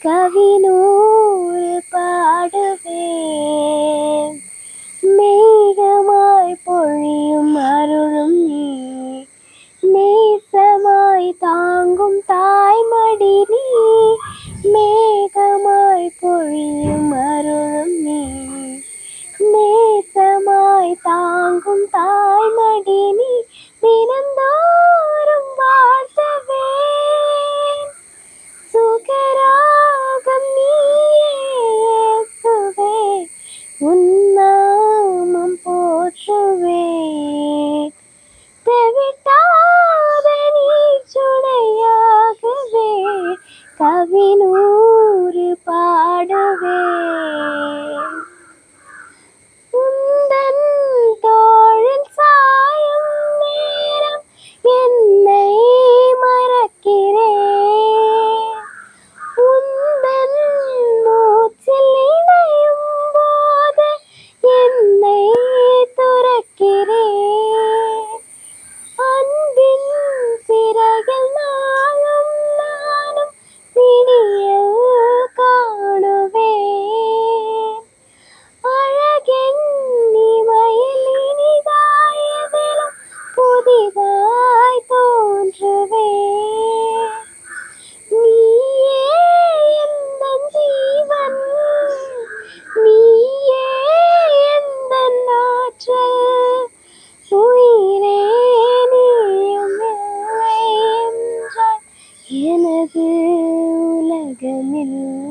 கவினூறு பாடுவேன். மேகமாய் பொழியும் அருளும் நீ, நேசமாய் தாங்கும் தாய்மடி நீ. மேகமாய் பொழியும் அருளும் நீ, நேசமாய் தாங்கும் தாய்மடி நீ. தினந்தோறும் வாழ்த்துவேன், சுகராகம் நீயே இயேசுவே, உன் நாமம் போற்றுவேன். தெவிட்டாத நீச்சுடையாகவே கவினூறு பாடுவேன். உந்தன் தோளில் சாயும் நேரம் என்னை மறக்கிறேன். உந்தன் மூச்சில் இணையும் போது என்னை துறக்கிறேன். அன்பின் சிறகில் நாளும் நானும் விடியல் காணுவேன். அழகென் இமையில் இனிதாயதிலும் புதிதாய் தோன்றுவேன். நீயே எந்தன் ஜீவன், நீயே எந்தன் ஆற்றல். உயிரே நீயும் இல்லை என்றால் எனது உலகமில்லை.